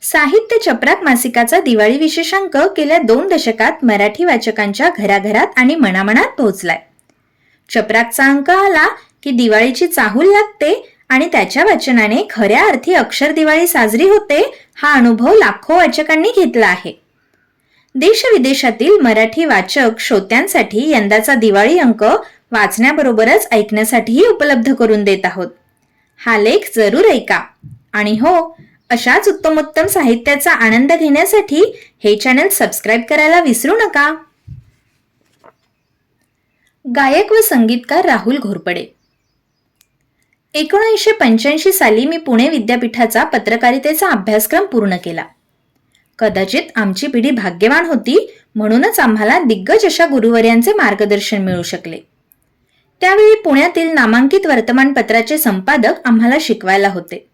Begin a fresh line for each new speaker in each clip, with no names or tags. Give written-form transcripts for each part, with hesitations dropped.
साहित्य चपराक मासिकाचा दिवाळी विशेषांक गेल्या 2 दशकात मराठी वाचकांच्या घराघरात आणि मनामनात पोहोचलाय. चपराकचा अंक आला की दिवाळीची चाहूल लागते आणि त्याच्या वाचनाने खऱ्या अर्थी अक्षर दिवाळी साजरी होते, हा अनुभव लाखो वाचकांनी घेतला आहे. देशविदेशातील मराठी वाचक श्रोत्यांसाठी यंदाचा दिवाळी अंक वाचण्याबरोबरच ऐकण्यासाठीही उपलब्ध करून देत आहोत. हा लेख जरूर ऐका आणि हो, अशाच उत्तमोत्तम साहित्याचा आनंद घेण्यासाठी हे चॅनल सबस्क्राईब करायला विसरू नका. गायक व संगीतकार राहुल घोरपडे. 1985 साली मी पुणे विद्यापीठाचा पत्रकारितेचा अभ्यासक्रम पूर्ण केला. कदाचित आमची पिढी भाग्यवान होती, म्हणूनच आम्हाला दिग्गज अशा गुरुवर्यांचे मार्गदर्शन मिळू शकले. त्यावेळी पुण्यातील नामांकित वर्तमानपत्राचे संपादक आम्हाला शिकवायला होते.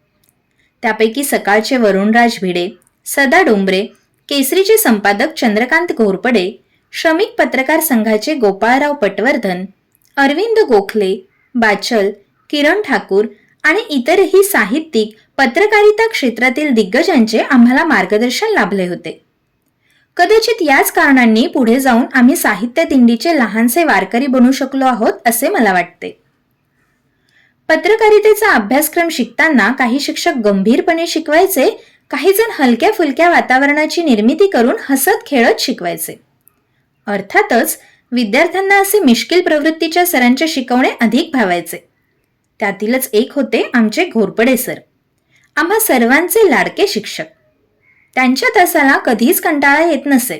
त्यापैकी सकाळचे वरुणराज भिडे, सदा डोंबरे, केसरीचे संपादक चंद्रकांत घोरपडे, श्रमिक पत्रकार संघाचे गोपाळराव पटवर्धन, अरविंद गोखले, बाचल, किरण ठाकूर आणि इतरही साहित्यिक पत्रकारिता क्षेत्रातील दिग्गजांचे आम्हाला मार्गदर्शन लाभले होते. कदाचित याच कारणांनी पुढे जाऊन आम्ही साहित्य दिंडीचे लहानसे वारकरी बनू शकलो आहोत असे मला वाटते. पत्रकारितेचा अभ्यासक्रम शिकताना काही शिक्षक गंभीरपणे शिकवायचे, काही जण हलक्या फुलक्या वातावरणाची निर्मिती करून हसत खेळत शिकवायचे. अर्थातच विद्यार्थ्यांना असे मिश्किल प्रवृत्तीच्या सरांचे शिकवणे अधिक भावायचे. त्यातीलच एक होते आमचे घोरपडे सर, आम्हा सर्वांचे लाडके शिक्षक. त्यांच्या तासाला कधीच कंटाळा येत नसे.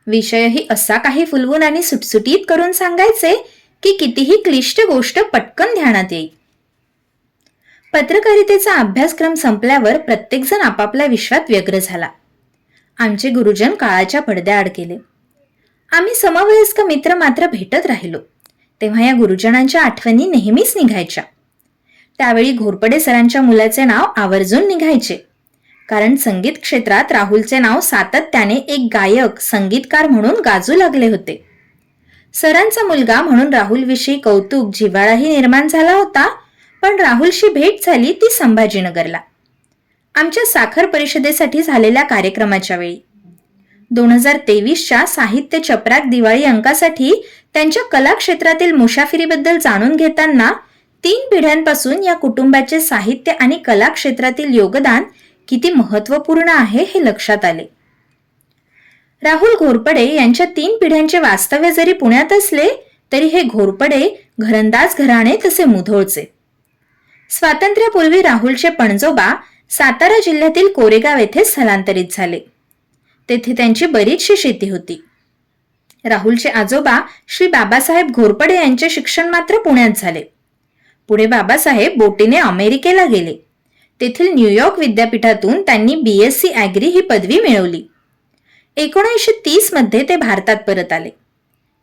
विषयही असा काही फुलवून आणि सुटसुटीत करून सांगायचे की कितीही क्लिष्ट गोष्ट पटकन ध्यानात येईल. पत्रकारितेचा अभ्यासक्रम संपल्यावर प्रत्येकजण आपापल्या विश्वात व्यग्र झाला. आमचे गुरुजन काळाच्या पडद्याआड गेले. आम्ही समवयस्क मित्र मात्र भेटत राहिलो. तेव्हा या गुरुजनांच्या आठवणी नेहमीच निघायच्या. त्यावेळी घोरपडे सरांच्या मुलाचे नाव आवर्जून निघायचे, कारण संगीत क्षेत्रात राहुलचे नाव सातत्याने एक गायक, संगीतकार म्हणून गाजू लागले होते. सरांचा मुलगा म्हणून राहुलविषयी कौतुक, जिव्हाळाही निर्माण झाला होता. पण राहुलशी भेट झाली ती संभाजीनगरला, आमच्या साखर परिषदेसाठी झालेल्या कार्यक्रमाच्या वेळी. 2023च्या साहित्य चपराक दिवाळी अंकासाठी त्यांच्या कला क्षेत्रातील मुसाफिरीबद्दल जाणून घेताना 3 पिढ्यांपासून या कुटुंबाचे साहित्य आणि कला क्षेत्रातील योगदान किती महत्त्वपूर्ण आहे हे लक्षात आले. राहुल घोरपडे यांच्या 3 पिढ्यांचे वास्तव्य जरी पुण्यात असले तरी हे घोरपडे घरंदाज घराणे तसे मुधोळचे. स्वातंत्र्यापूर्वी राहुलचे पणजोबा सातारा जिल्ह्यातील कोरेगाव येथे स्थलांतरित झाले. तेथे त्यांची बरीचशी शेती होती. राहुलचे आजोबा श्री बाबासाहेब घोरपडे यांचे शिक्षण मात्र पुण्यात झाले. पुढे बाबासाहेब बोटीने अमेरिकेला गेले. तेथील न्यूयॉर्क विद्यापीठातून त्यांनी BSc ॲग्री ही पदवी मिळवली. 1930 मध्ये ते भारतात परत आले.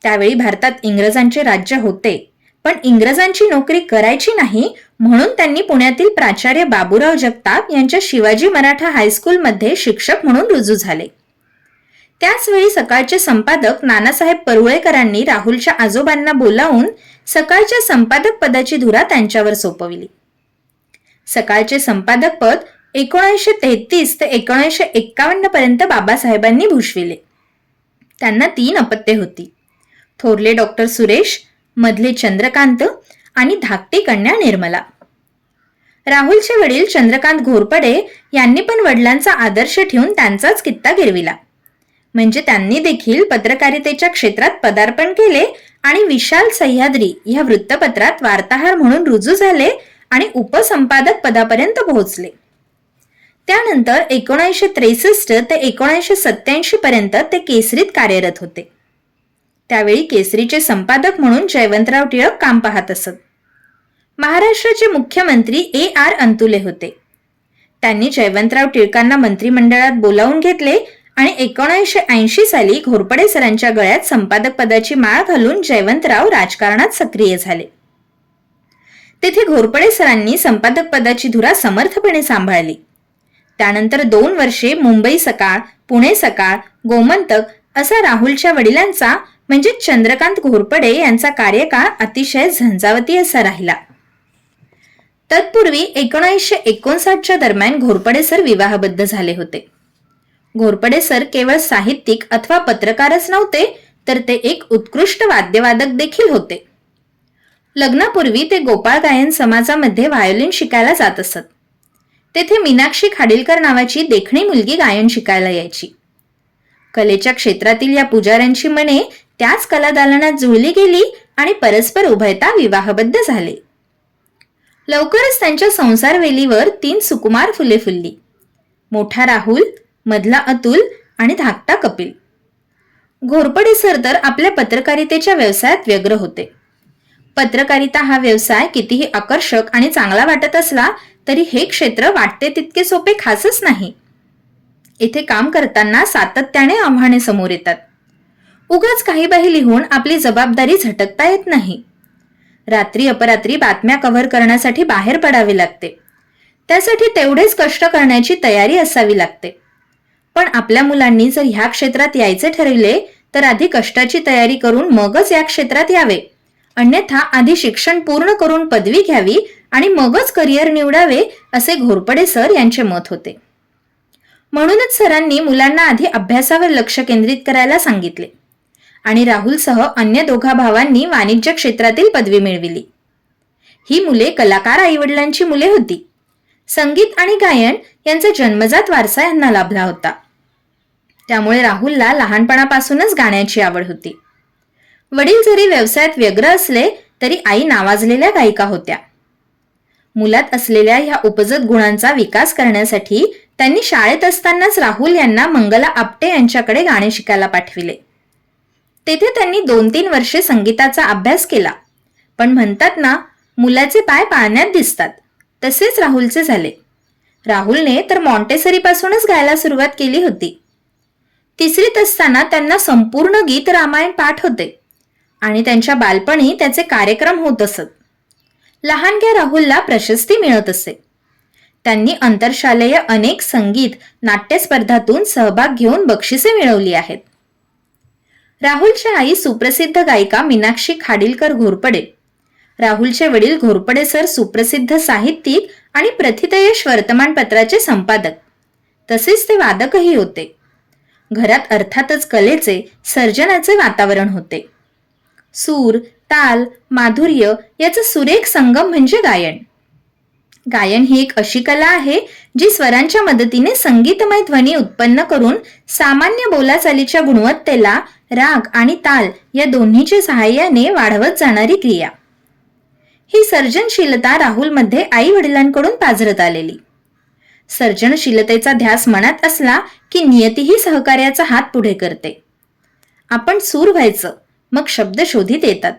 त्यावेळी भारतात इंग्रजांचे राज्य होते, पण इंग्रजांची नोकरी करायची नाही म्हणून त्यांनी पुण्यातील प्राचार्य बाबूराव जगताप यांच्या शिवाजी मराठा हायस्कूलमध्ये शिक्षक म्हणून रुजू झाले. त्याच वेळी सकाळचे संपादक नानासाहेब परुळेकरांनी राहुलच्या आजोबांना बोलावून सकाळच्या संपादक पदाची धुरा त्यांच्यावर सोपविली. सकाळचे संपादक पद 1933 ते 1951 पर्यंत बाबासाहेबांनी भूषविले. त्यांना 3 अपत्ये होती. थोरले डॉक्टर सुरेश, मधले चंद्रकांत आणि धाकटी कन्या निर्मला. राहुलचे वडील चंद्रकांत घोरपडे यांनी पण वडिलांचा आदर्श ठेवून त्यांचाच कित्ता गिरविला. म्हणजे त्यांनी देखील पत्रकारितेच्या क्षेत्रात पदार्पण केले आणि विशाल सह्याद्री या वृत्तपत्रात वार्ताहर म्हणून रुजू झाले आणि उपसंपादक पदापर्यंत पोहोचले. त्यानंतर 1963 ते 1987 पर्यंत ते केसरीत कार्यरत होते. त्यावेळी केसरीचे संपादक म्हणून जयवंतराव टिळक काम पाहत असत. महाराष्ट्राचे मुख्यमंत्री AR अंतुले होते. त्यांनी जयवंतराव टिळकांना मंत्रिमंडळात बोलावून घेतले आणि 1980 साली घोरपडे सरांच्या गळ्यात संपादक पदाची माळ घालून जयवंतराव राजकारणात सक्रिय झाले. तेथे घोरपडे सरांनी संपादक पदाची धुरा समर्थपणे सांभाळली. त्यानंतर 2 वर्षे मुंबई सकाळ, पुणे सकाळ, गोमंतक असा राहुलच्या वडिलांचा म्हणजे चंद्रकांत घोरपडे यांचा कार्यकाळ अतिशय झंझावती असा राहिला. तत्पूर्वी 1959च्या दरम्यान घोरपडे सर विवाहबद्ध झाले होते. घोरपडे सर केवळ साहित्यिक अथवा पत्रकारच नव्हते, तर ते एक उत्कृष्ट वाद्यवादक देखील होते. लग्नापूर्वी ते गोपाळ गायन समाजामध्ये व्हायोलिन शिकायला जात असत. तेथे मीनाक्षी खाडिलकर नावाची देखणी मुलगी गायन शिकायला यायची. कलेच्या क्षेत्रातील या पुजाऱ्यांची मने त्याच कलादालनात जुळली गेली आणि परस्पर उभयता विवाहबद्ध झाले. लवकरच त्यांच्या संसारवेलीवर 3 सुकुमार फुले फुलली. मोठा राहुल, मधला अतुल आणि धाकटा कपिल. घोरपडे सर तर आपल्या पत्रकारितेच्या व्यवसायात व्यग्र होते. पत्रकारिता हा व्यवसाय कितीही आकर्षक आणि चांगला वाटत असला तरी हे क्षेत्र वाटते तितके सोपे खासच नाही. इथे काम करताना सातत्याने आव्हाने समोर येतात. उगाच काही बाही लिहून आपली जबाबदारी झटकता येत नाही. रात्री अपरात्री बातम्या कव्हर करण्यासाठी बाहेर पडावे लागते. त्यासाठी तेवढेच कष्ट करण्याची तयारी असावी लागते. पण आपल्या मुलांनी जर ह्या क्षेत्रात यायचे ठरविले तर आधी कष्टाची तयारी करून मगच या क्षेत्रात यावे. अन्यथा आधी शिक्षण पूर्ण करून पदवी घ्यावी आणि मगच करिअर निवडावे, असे घोरपडे सर यांचे मत होते. म्हणूनच सरांनी मुलांना आधी अभ्यासावर लक्ष केंद्रित करायला सांगितले आणि राहुलसह अन्य दोघा भावांनी वाणिज्य क्षेत्रातील पदवी मिळविली. ही मुले कलाकार आईवडिलांची मुले होती. संगीत आणि गायन यांचा जन्मजात वारसा यांना लाभला होता. त्यामुळे राहुलला लहानपणापासूनच गाण्याची आवड होती. वडील जरी व्यवसायात व्यग्र असले तरी आई नावाजलेल्या गायिका होत्या. मुलात असलेल्या ह्या उपजत गुणांचा विकास करण्यासाठी त्यांनी शाळेत असतानाच राहुल यांना मंगला आपटे यांच्याकडे गाणे शिकायला पाठविले. तेथे त्यांनी 2-3 वर्षे संगीताचा अभ्यास केला. पण म्हणतात ना, मुलाचे पाय पाळण्यात दिसतात, तसेच राहुलचे झाले. राहुलने तर मॉन्टेसरीपासूनच गायला सुरुवात केली होती. 3रीत असताना त्यांना संपूर्ण गीत रामायण पाठ होते आणि त्यांच्या बालपणी त्याचे कार्यक्रम होत असत. लहानग्या राहुलला प्रशस्ती मिळत असे. त्यांनी आंतरशालेय अनेक संगीत नाट्य स्पर्धातून सहभाग घेऊन बक्षिसे मिळवली आहेत. राहुलच्या आई सुप्रसिद्ध गायिका मीनाक्षी खाडिलकर घोरपडे. राहुलचे वडील घोरपडे सर सुप्रसिद्ध साहित्यिक आणि प्रथितयश वर्तमानपत्राचे संपादक. तसेच ते वादकही होते. घरात अर्थातच कलेचे, सर्जनाचे वातावरण होते. सूर, ताल, माधुर्य याचा सुरेख संगम म्हणजे गायन. गायन ही एक अशी कला आहे जी स्वरांच्या मदतीने संगीतमय ध्वनी उत्पन्न करून सामान्य बोलाचालीच्या गुणवत्तेला राग आणि ताल या दोन्हीच्या सहाय्याने वाढवत जाणारी क्रिया. ही सर्जनशीलता राहुलमध्ये आई वडिलांकडून पाझरत आलेली. सर्जनशीलतेचा ध्यास मनात असला की नियतीही सहकार्याचा हात पुढे करते. आपण सूर व्हायचं, मग शब्द शोधित येतात.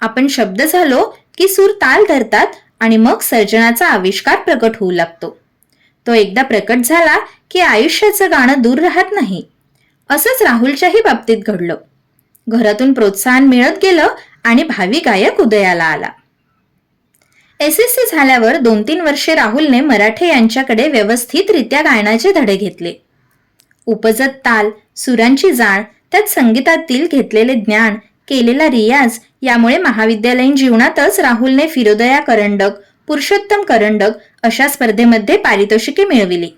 आपण शब्द झालो की सूर ताल धरतात आणि मग सर्जनाचा आविष्कार प्रकट होऊ लागतो. तो एकदा प्रकट झाला की आयुष्याचं गाणं दूर राहत नाही. असंच राहुलच्याही बाबतीत घडलं. घरातून प्रोत्साहन मिळत गेलं आणि भावी गायक उदयाला आला. SSC झाल्यावर 2-3 वर्षे राहुलने मराठे यांच्याकडे व्यवस्थितरित्या गायनाचे धडे घेतले. उपजत ताल, सुरांची जाण, त्यात संगीतातील घेतलेले ज्ञान, केलेला रियाज यामुळे महाविद्यालयीन जीवनातच राहुलने फिरोदया करंडक, पुरुषोत्तम करंडक अशा स्पर्धेमध्ये पारितोषिके मिळविली.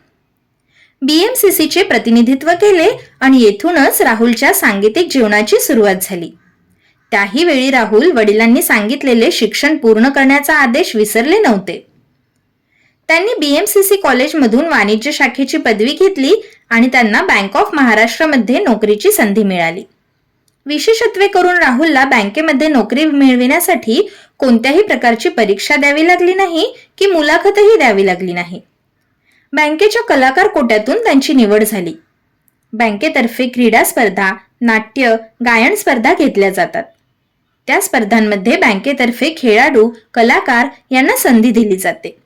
BMCCचे प्रतिनिधित्व केले आणि येथूनच राहुलच्या सांगीतिक जीवनाची सुरुवात झाली. त्याही वेळी राहुल वडिलांनी सांगितलेले शिक्षण पूर्ण करण्याचा आदेश विसरले नव्हते. त्यांनी BMCC कॉलेजमधून वाणिज्य शाखेची पदवी घेतली आणि त्यांना बँक ऑफ महाराष्ट्रमध्ये नोकरीची संधी मिळाली. विशेषत्वे करून राहुलला बँकेमध्ये नोकरी मिळविण्यासाठी कोणत्याही प्रकारची परीक्षा द्यावी लागली नाही की मुलाखतही द्यावी लागली नाही. बँकेच्या कलाकार कोट्यातून त्यांची निवड झाली. बँकेतर्फे क्रीडा स्पर्धा, नाट्य, गायन स्पर्धा घेतल्या जातात. त्या स्पर्धांमध्ये बँकेतर्फे खेळाडू, कलाकार यांना संधी दिली जाते.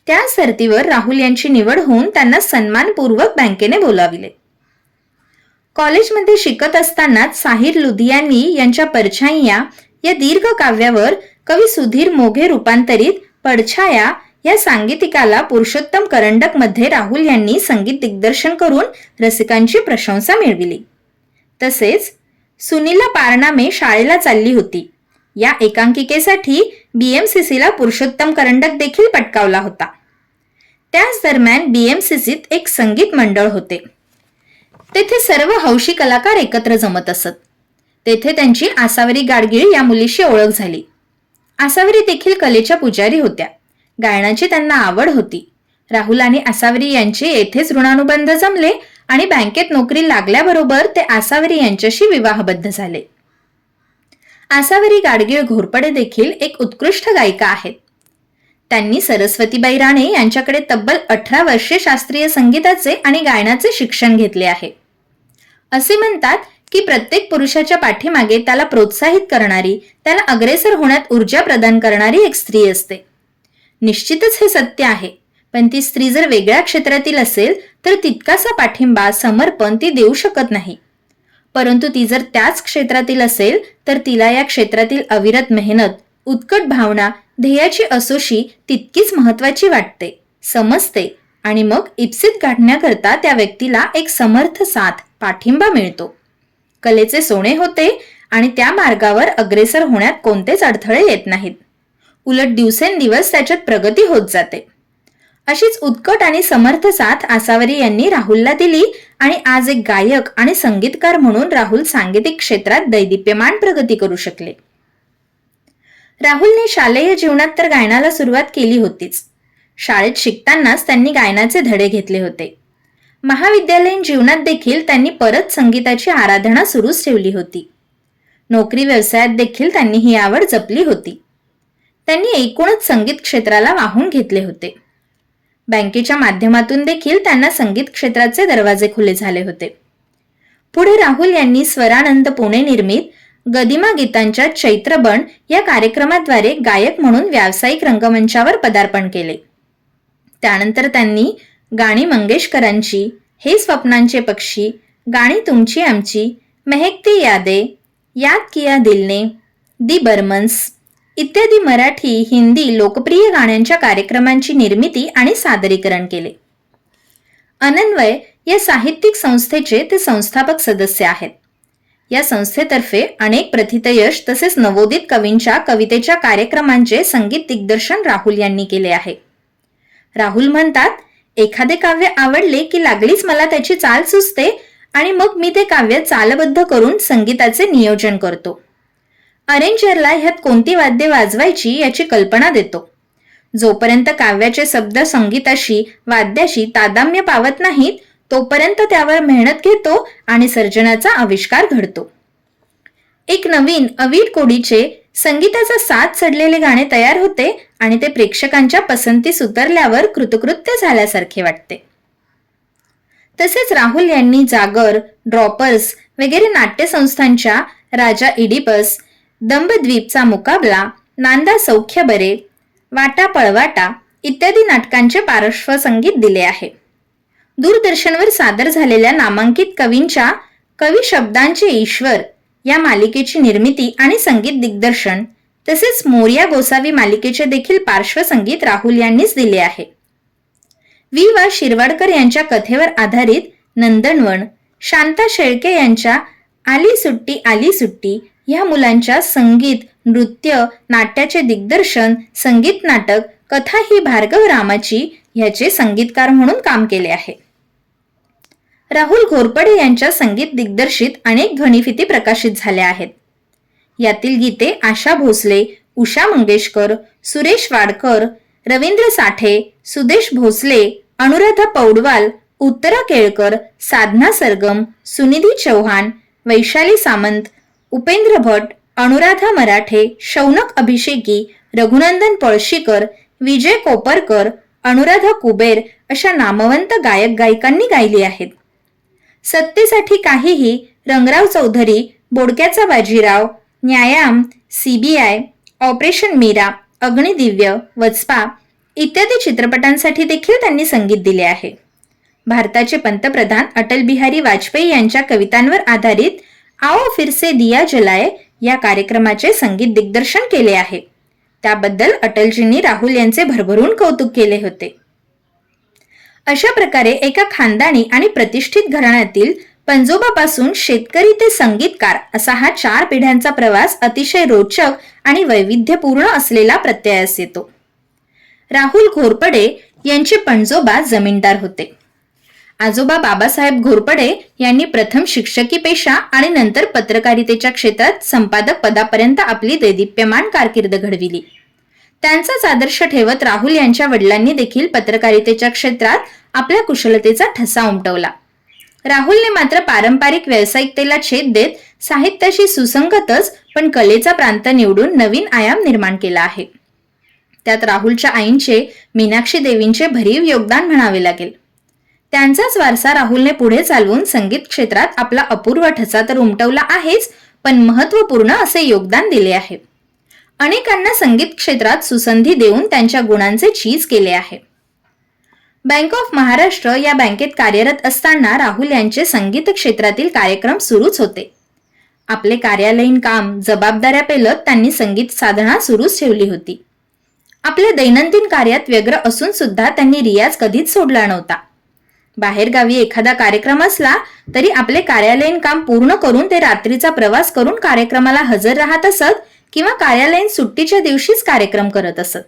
त्या सरतीवर राहुल यांची निवड होऊन त्यांना सन्मानपूर्वक बँकेने बोलाविले. कॉलेजमध्ये शिकत असतानाच साहिर लुधियानवी यांच्या परछाईया या दीर्घ काव्यावर कवी सुधीर मोघे रूपांतरित पडछाया या सांगीतिकाला पुरुषोत्तम करंडक मध्ये राहुल यांनी संगीत दिग्दर्शन करून रसिकांची प्रशंसा मिळविली. तसेच सुनीला पारनामे शाळेला चालली होती या एकांकिकेसाठी BMCCला पुरुषोत्तम करंडक देखील पटकावला होता. त्याच दरम्यान BMCCत एक संगीत मंडळ होते. तेथे सर्व हौशी कलाकार एकत्र जमत असत. तेथे त्यांची आसावरी गाडगीळ या मुलीशी ओळख झाली. आसावरी देखील कलेच्या पुजारी होत्या. गायनाची त्यांना आवड होती. राहुल आणि आसावरी यांचे येथेच ऋणानुबंध जमले आणि बँकेत नोकरी लागल्याबरोबर ते आसावरी यांच्याशी विवाहबद्ध झाले. आसावरी गाडगीळ घोरपडे देखील एक उत्कृष्ट गायिका आहेत. त्यांनी सरस्वतीबाई राणे यांच्याकडे तब्बल 18 वर्षे शास्त्रीय संगीताचे आणि गायनाचे शिक्षण घेतले आहे. असे म्हणतात की प्रत्येक पुरुषाच्या पाठीमागे त्याला प्रोत्साहित करणारी, त्याला अग्रेसर होण्यात ऊर्जा प्रदान करणारी एक स्त्री असते. निश्चितच हे सत्य आहे, पण ती स्त्री जर वेगळ्या क्षेत्रातील असेल तर तितकासा पाठिंबा, समर्पण ती देऊ शकत नाही. परंतु ती जर त्याच क्षेत्रातील असेल तर तिला या क्षेत्रातील अविरत मेहनत, उत्कट भावना, ध्येयाची असोशी तितकीच महत्वाची वाटते, समजते आणि मग इप्सित गाठण्याकरता त्या व्यक्तीला एक समर्थ साथ, पाठिंबा मिळतो. कलेचे सोने होते आणि त्या मार्गावर अग्रेसर होण्यात कोणतेच अडथळे येत नाहीत. उलट दिवसेंदिवस त्याच्यात प्रगती होत जाते. अशीच उत्कट आणि समर्थ साथ आसावरी यांनी राहुलला दिली आणि आज एक गायक आणि संगीतकार म्हणून राहुल सांगीतिक क्षेत्रात दैदिप्यमान प्रगती करू शकले. राहुलने शालेय जीवनात तर गायनाला सुरुवात केली होतीच. शाळेत शिकतानाच त्यांनी गायनाचे धडे घेतले होते. महाविद्यालयीन जीवनात देखील त्यांनी परत संगीताची आराधना सुरूच ठेवली होती. नोकरी व्यवसायात देखील त्यांनी ही आवड जपली होती. त्यांनी एकूणच संगीत क्षेत्राला वाहून घेतले होते. बँकेच्या माध्यमातून देखील त्यांना संगीत क्षेत्राचे दरवाजे खुले झाले होते. पुढे राहुल यांनी स्वरानंद पुणे निर्मित गदिमा गीतांच्या चैत्रबन या कार्यक्रमाद्वारे गायक म्हणून व्यावसायिक रंगमंचावर पदार्पण केले. त्यानंतर त्यांनी गाणी मंगेशकरांची, हे स्वप्नांचे पक्षी, गाणी तुमची आमची, महकती यादे, याद किया दिलने, दी बर्मन्स इत्यादी मराठी, हिंदी लोकप्रिय गाण्यांच्या कार्यक्रमांची निर्मिती आणि सादरीकरण केले. अनन्वय या साहित्यिक संस्थेचे ते संस्थापक सदस्य आहेत. या संस्थेतर्फे अनेक प्रथितयश तसेच नवोदित कवींच्या कवितेच्या कार्यक्रमांचे संगीत दिग्दर्शन राहुल यांनी केले आहे. राहुल म्हणतात, एखादे काव्य आवडले की लागलीच मला त्याची चाल सुचते आणि मग मी ते काव्य चालबद्ध करून संगीताचे नियोजन करतो. अरेंजरला ह्यात कोणती वाद्ये वाजवायची याची कल्पना देतो. जोपर्यंत काव्याचे शब्द संगीताशी, वाद्याशी तादाम्य पावत नाहीत तोपर्यंत त्यावर मेहनत घेतो आणि सर्जनाचा आविष्कार घडतो. एक नवीन अवीट कोडीचे संगीताचा साथ चढलेले गाणे तयार होते आणि ते प्रेक्षकांच्या पसंतीस उतरल्यावर कृतकृत्य झाल्यासारखे वाटते. तसेच राहुल यांनी जागर, ड्रॉपर्स वगैरे नाट्यसंस्थांच्या राजा इडिपस, दंभद्वीपचा मुकाबला, नांदा सौख्य बरे, वाटा पळवाटा इत्यादी नाटकांचे पार्श्वसंगीत दिले आहे. दूरदर्शनवर सादर झालेल्या नामांकित कवींच्या कवी शब्दांचे ईश्वर या मालिकेची निर्मिती आणि संगीत दिग्दर्शन तसेच मोरया गोसावी मालिकेचे देखील पार्श्वसंगीत राहुल यांनीच दिले आहे. वा शिरवाडकर यांच्या कथेवर आधारित नंदनवन, शांता शेळके यांच्या आली सुट्टी ह्या मुलांच्या संगीत, नृत्य, नाट्याचे दिग्दर्शन, संगीत नाटक, कथा ही भार्गव रामाची ह्याचे संगीतकार म्हणून काम केले आहे. राहुल घोरपडे यांच्या संगीत दिग्दर्शित अनेक ध्वनिफिती प्रकाशित झाल्या आहेत. यातील गीते आशा भोसले, उषा मंगेशकर, सुरेश वाडकर, रवींद्र साठे, सुदेश भोसले, अनुराधा पौडवाल, उत्तरा केळकर, साधना सरगम, सुनिधी चौहान, वैशाली सामंत, उपेंद्र भट, अनुराधा मराठे, शौनक अभिषेकी, रघुनंदन पळशीकर, विजय कोपरकर, अनुराधा कुबेर अशा नामवंत गायक गायिकांनी गायली आहेत. सत्तेसाठी काहीही, रंगराव चौधरी, बोडक्याचा बाजीराव, न्यायाम, CBI, ऑपरेशन मीरा, अग्निदिव्य, वचपा इत्यादी चित्रपटांसाठी देखील त्यांनी संगीत दिले आहे. भारताचे पंतप्रधान अटल बिहारी वाजपेयी यांच्या कवितांवर आधारित आओ फिर से दिया जलाए या कार्यक्रमाचे संगीत दिग्दर्शन केले आहे. त्याबद्दल अटलजींनी राहुल यांचे भरभरून कौतुक केले होते. अशा प्रकारे एका खानदानी आणि प्रतिष्ठित घराण्यातील पणजोबापासून शेतकरी ते संगीतकार असा हा 4 पिढ्यांचा प्रवास अतिशय रोचक आणि वैविध्यपूर्ण असलेला प्रत्ययास येतो. राहुल घोरपडे यांचे पणजोबा जमीनदार होते. आजोबा बाबासाहेब घोरपडे यांनी प्रथम शिक्षकी पेशा आणि नंतर पत्रकारितेच्या क्षेत्रात संपादक पदापर्यंत आपली दैदिप्यमान कारकीर्द घडविली. त्यांचाच आदर्श ठेवत राहुल यांच्या वडिलांनी देखील पत्रकारितेच्या क्षेत्रात आपल्या कुशलतेचा ठसा उमटवला. राहुलने मात्र पारंपरिक व्यावसायिकतेला छेद देत साहित्याशी सुसंगतच पण कलेचा प्रांत निवडून नवीन आयाम निर्माण केला आहे. त्यात राहुलच्या आईंचे मीनाक्षी देवींचे भरीव योगदान म्हणावे लागेल. त्यांचाच वारसा राहुलने पुढे चालवून संगीत क्षेत्रात आपला अपूर्व ठसा तर उमटवला आहेच, पण महत्त्वपूर्ण असे योगदान दिले आहे. अनेकांना संगीत क्षेत्रात सुसंधी देऊन त्यांच्या गुणांचे चीज केले आहे. बँक ऑफ महाराष्ट्र या बँकेत कार्यरत असताना राहुल यांचे संगीत क्षेत्रातील कार्यक्रम सुरूच होते. आपले कार्यालयीन काम जबाबदाऱ्या पेलत त्यांनी संगीत साधना सुरूच ठेवली होती. आपल्या दैनंदिन कार्यात व्यग्र असून सुद्धा त्यांनी रियाज कधीच सोडला नव्हता. बाहेरगावी एखादा कार्यक्रम असला तरी आपले कार्यालयीन काम पूर्ण करून ते रात्रीचा प्रवास करून कार्यक्रमाला हजर राहत असत किंवा कार्यालयीन सुट्टीच्या दिवशीच कार्यक्रम करत असत.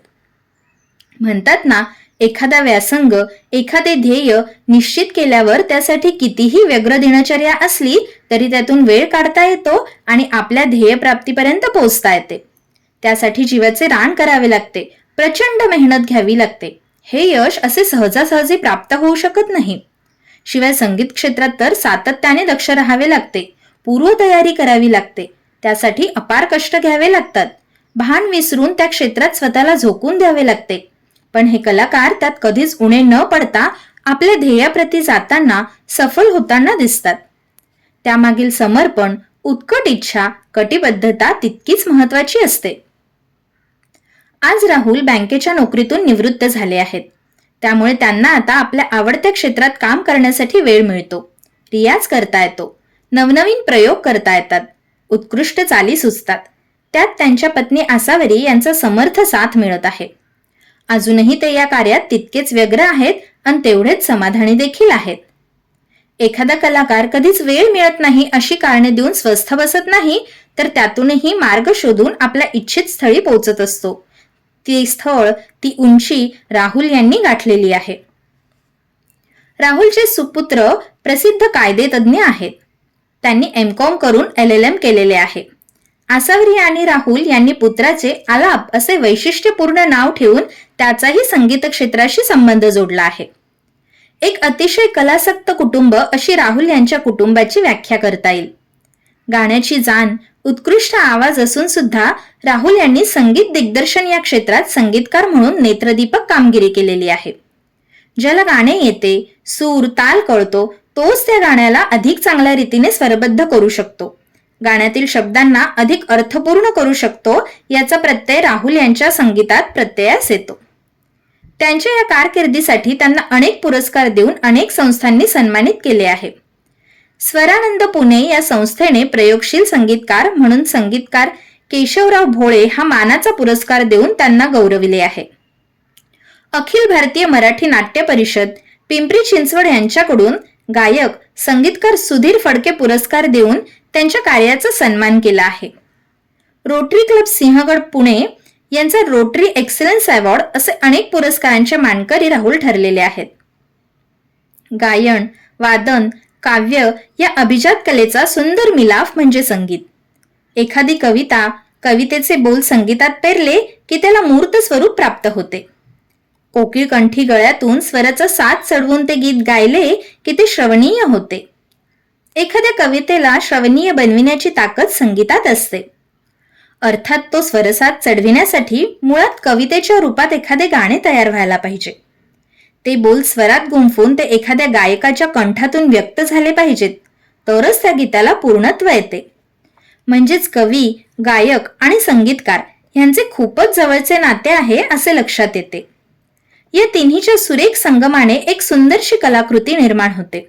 म्हणतात ना, एखादा व्यासंग, एखादे ध्येय निश्चित केल्यावर त्यासाठी कितीही व्यग्र दिनचर्या असली तरी त्यातून वेळ काढता येतो आणि आपल्या ध्येयप्राप्तीपर्यंत पोहोचता येते. त्यासाठी जीवाचे रान करावे लागते, प्रचंड मेहनत घ्यावी लागते. हे यश असे सहजासहजी प्राप्त होऊ शकत नाही. शिवाय संगीत क्षेत्रात तर सातत्याने दक्ष राहावे लागते, पूर्वतयारी करावी लागते. त्यासाठी अपार कष्ट घ्यावे लागतात. भान विसरून त्या क्षेत्रात स्वतःला झोकून द्यावे लागते. पण हे कलाकार त्यात कधीच उणे न पडता आपल्या ध्येयाप्रती जाताना सफल होताना दिसतात. त्यामागील समर्पण, उत्कट इच्छा, कटिबद्धता तितकीच महत्वाची असते. आज राहुल बँकेच्या नोकरीतून निवृत्त झाले आहेत. त्यामुळे त्यांना आता आपल्या आवडत्या क्षेत्रात काम करण्यासाठी वेळ मिळतो. रियाज करता येतो, नवनवीन प्रयोग करता येतात, उत्कृष्ट चाली सुचतात. त्यात त्यांच्या पत्नी आसावरी यांचा समर्थ साथ मिळत आहे. अजूनही ते या कार्यात तितकेच व्यग्र आहेत आणि तेवढेच समाधानी देखील आहेत. एखादा कलाकार कधीच वेळ मिळत नाही अशी कारणे देऊन स्वस्थ बसत नाही, तर त्यातूनही मार्ग शोधून आपल्या इच्छित स्थळी पोहोचत असतो. ती स्थळ, ती उंची राहुल यांनी गाठलेली आहे. राहुलचे सुपुत्र प्रसिद्ध कायदेतज्ञ आहेत. त्यांनी एम.कॉम करून LLM केलेले आहे. आसावरी आणि राहुल यांनी पुत्राचे आलाप असे वैशिष्ट्यपूर्ण नाव ठेवून त्याचाही संगीत क्षेत्राशी संबंध जोडला आहे. एक अतिशय कलासक्त कुटुंब अशी राहुल यांच्या कुटुंबाची व्याख्या करता येईल. गाण्याची जाण, उत्कृष्ट आवाज असून सुद्धा राहुल यांनी संगीत दिग्दर्शन या क्षेत्रात संगीतकार म्हणून नेत्रदीपक कामगिरी केलेली आहे. ज्याला गाणे येते, सूर ताल कळतो, तोच त्या गाण्याला अधिक चांगल्या रीतीने स्वरबद्ध करू शकतो, गाण्यातील शब्दांना अधिक अर्थपूर्ण करू शकतो, याचा प्रत्यय राहुल यांच्या संगीतात प्रत्ययास येतो. त्यांच्या या कारकिर्दीसाठी त्यांना अनेक पुरस्कार देऊन अनेक संस्थांनी सन्मानित केले आहे. स्वरानंद पुणे या संस्थेने प्रयोगशील संगीतकार म्हणून संगीतकार केशवराव भोळे हा मानाचा पुरस्कार देऊन त्यांना गौरविले आहे. अखिल भारतीय मराठी नाट्य परिषद पिंपरी चिंचवड यांच्याकडून गायक संगीतकार सुधीर फडके पुरस्कार देऊन त्यांच्या कार्याचा सन्मान केला आहे. रोटरी क्लब सिंहगड पुणे यांचा रोटरी एक्सलन्स अवॉर्ड असे अनेक पुरस्कारांचे मानकरी राहुल ठरलेले आहेत. गायन, वादन, काव्य या अभिजात कलेचा सुंदर मिलाफ म्हणजे संगीत. एखादी कविता, कवितेचे बोल संगीतात पेरले की त्याला मूर्त स्वरूप प्राप्त होते. कोकिळ कंठी गळ्यातून स्वराचा साथ चढवून ते गीत गायले की ते श्रवणीय होते. एखाद्या कवितेला श्रवणीय बनविण्याची ताकद संगीतात असते. अर्थात तो स्वरसात चढविण्यासाठी मुळात कवितेच्या रूपात एखादे गाणे तयार व्हायला पाहिजे. ते बोल स्वरात गुंफून ते एखाद्या गायकाच्या कंठातून व्यक्त झाले पाहिजेत, तरच त्या गीताला पूर्णत्व येते. म्हणजेच कवी, गायक आणि संगीतकार यांचे खूपच जवळचे नाते आहे असे लक्षात येते. या तिन्हीच्या सुरेख संगमाने एक सुंदरशी कलाकृती निर्माण होते.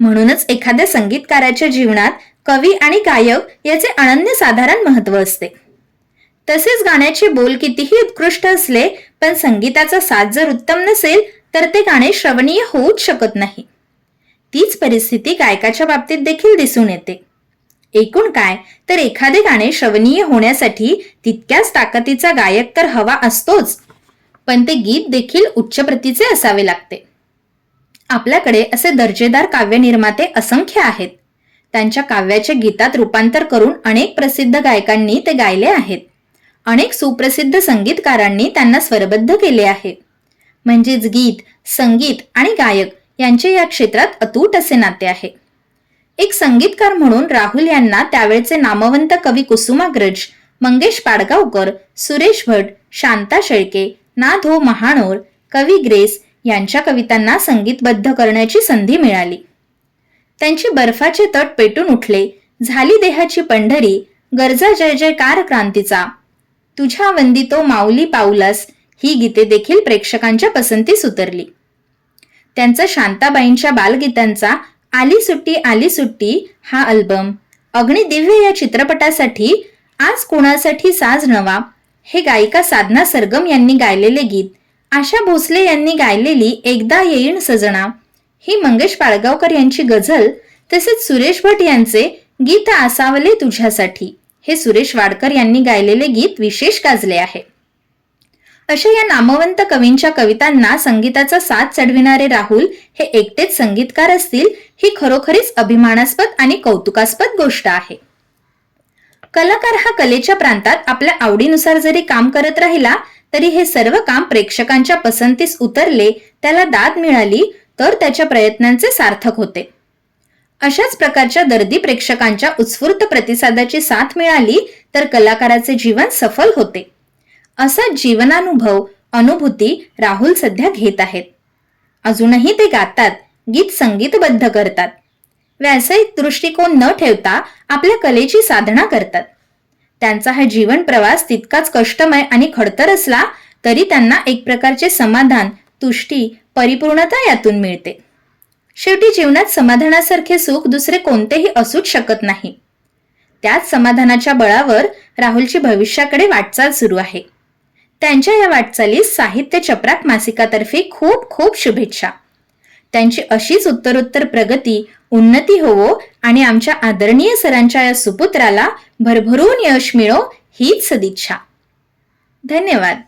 म्हणूनच एखाद्या संगीतकाराच्या जीवनात कवी आणि गायक याचे अनन्यसाधारण महत्त्व असते. तसेच गाण्याचे बोल कितीही उत्कृष्ट असले पण संगीताचा साथ जर उत्तम नसेल तर ते गाणे श्रवणीय होऊच शकत नाही. तीच परिस्थिती गायकाच्या बाबतीत देखील दिसून येते. एकूण काय तर एखादे गाणे श्रवणीय होण्यासाठी तितक्याच ताकदीचा गायक तर हवा असतोच, पण ते गीत देखील उच्च प्रतीचे असावे लागते. आपल्याकडे असे दर्जेदार काव्यनिर्माते असंख्य आहेत. त्यांच्या काव्याचे गीतात रूपांतर करून अनेक प्रसिद्ध गायकांनी ते गायले आहेत. अनेक सुप्रसिद्ध संगीतकारांनी त्यांना स्वरबद्ध केले आहे. म्हणजेच गीत, संगीत आणि गायक यांचे या क्षेत्रात अतूट असे नाते आहे. एक संगीतकार म्हणून राहुल यांना त्यावेळचे नामवंत कवी कुसुमाग्रज, मंगेश पाडगावकर, सुरेश भट, शांता शेळके, ना. धो. महानोर, कवी ग्रेस यांच्या कवितांना संगीतबद्ध करण्याची संधी मिळाली. त्यांची बर्फाचे तट पेटून उठले, झाली देहाची पंढरी, गरजा जय जयकार क्रांतीचा, तुझ्या वंदितो माऊली पाऊलास ही गीते देखील प्रेक्षकांच्या पसंतीस उतरली. त्यांचा शांताबाईंच्या बालगीतांचा आली सुट्टी हा अल्बम, अग्निदिव्य या चित्रपटासाठी आज कोणासाठी साज नवा हे गायिका साधना सरगम यांनी गायलेले गीत, आशा भोसले यांनी गायलेली एकदा येईन सजना ही मंगेश पाडगावकर यांची गझल, तसेच सुरेश भट यांचे गीत आसावले तुझ्यासाठी हे सुरेश वाडकर यांनी गायलेले गीत विशेष गाजले आहे. अशा या नामवंत कवींच्या कवितांना संगीताचा साथ चढविणारे राहुल हे एकटेच संगीतकार असतील ही खरोखरीच अभिमानास्पद आणि कौतुकास्पद गोष्ट आहे. कलाकार हा कलेच्या प्रांतात आपल्या आवडीनुसार जरी काम करत राहिला तरी हे सर्व काम प्रेक्षकांच्या पसंतीस उतरले, त्याला दाद मिळाली तर त्याच्या प्रयत्नांचे सार्थक होते. अशाच प्रकारच्या दर्दी प्रेक्षकांच्या उत्स्फूर्त प्रतिसादाची साथ मिळाली तर कलाकाराचे जीवन सफल होते. असा जीवनानुभव, अनुभूती राहुल सध्या घेत आहेत. अजूनही ते गातात, गीत संगीतबद्ध करतात. व्यावसायिक दृष्टिकोन न ठेवता आपल्या कलेची साधना करतात. त्यांचा हा जीवन प्रवास तितकाच कष्टमय आणि खडतर असला तरी त्यांना एक प्रकारचे समाधान, तुष्टी, परिपूर्णता यातून मिळते. शेवटी जीवनात समाधानासारखे सुख दुसरे कोणतेही असूच शकत नाही. त्याच समाधानाच्या बळावर राहुलची भविष्याकडे वाटचाल सुरू आहे. त्यांच्या या वाटचालीस साहित्य चपराक मासिकातर्फे खूप खूप शुभेच्छा. त्यांची अशीच उत्तरोत्तर प्रगती, उन्नती होवो आणि आमच्या आदरणीय सरांच्या या सुपुत्राला भरभरून यश मिळो हीच सदिच्छा. धन्यवाद.